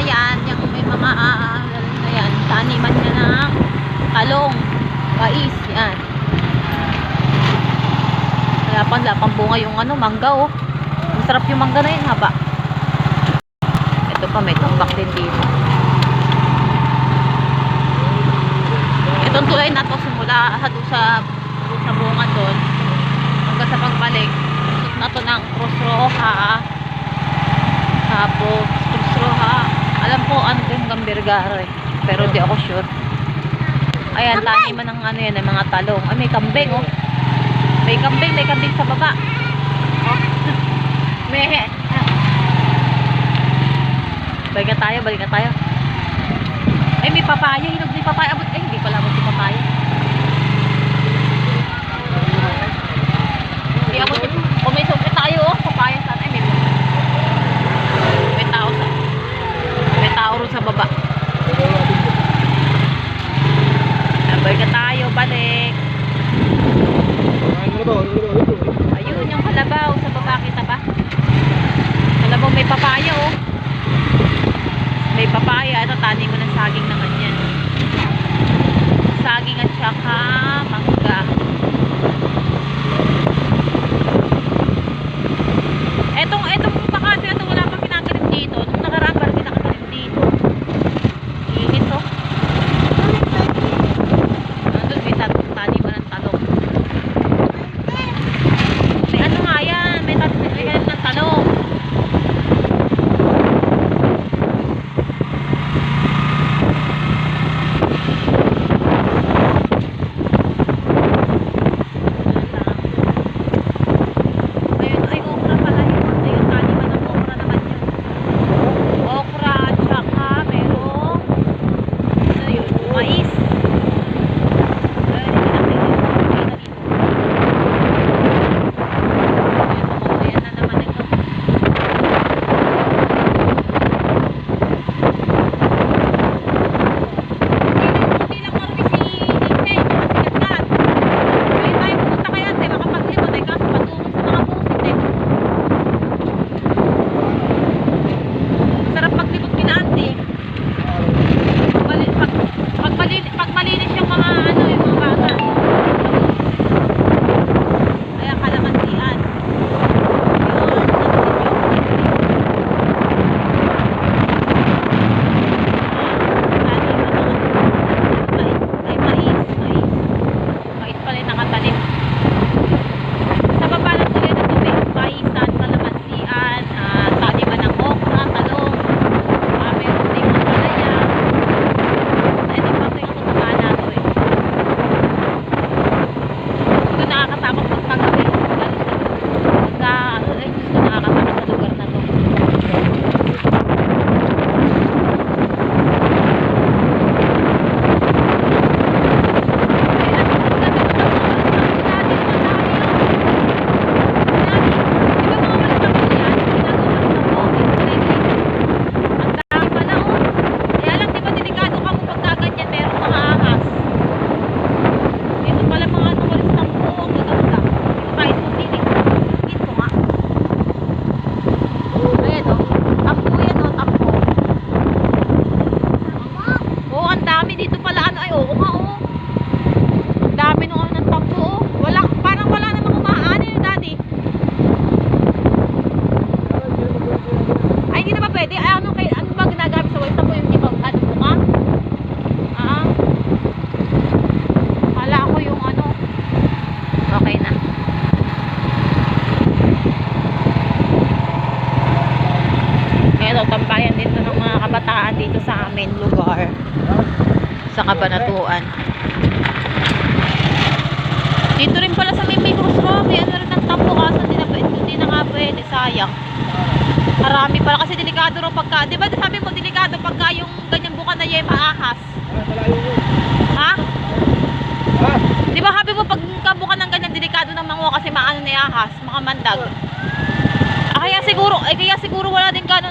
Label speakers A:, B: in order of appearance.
A: yan, yung may mga na yan, taniman niya ng talong, mais, yan. Lapang bunga yung ano, mangga oh. Masarap yung mangga na yun, haba. Ito pa, may tambak din dito. Itong tulay na to, simula doon sa bunga doon, hanggang sa pagbalik, susot na to ng Cruz-Roja. Tapos, Cruz-Roja. Alam ko, ano din hanggang Vergara eh. Pero di ako sure. Ayan, taniman ng ano yan, ng mga talong. Ay, may kambing oh. May kambing sa baba. Oh. May balik na tayo. Ay, may papaya, hinog ni papaya. Abot, ay, hindi pala abot si papaya. Hindi abot si, kumisog tayo oh, papaya sana. Ay, may tao rin sa baba. Balik na tayo, balik. Ayun, yung kalabaw sa baba, kita ba? Kalabaw, may papaya oh. May papaya, ito tani mo ng saging naman yan. Saging at saka mangga. Etong bakante na ito, wala pang kinakalim dito. Nung nakaraan, parang kinakalim dito. Inis oh. Nandun, may tani mo ng talong. May ano nga yan, may tani ng talong. Tambayan dito ng mga kabataan dito sa aming lugar sa Cabanatuan. Dito rin pala sa may Cruz-Roja, ano rin ng tampo kaso hindi na nga pwede, sayang. Marami pala kasi delikado rin pagka, di ba sabi mo delikado pagka yung ganyang buka na yema ahas? Ha? Di ba sabi mo pagka buka ng ganyang delikado ng mango kasi maano na ahas, makamandag. Kaya siguro wala din gano'n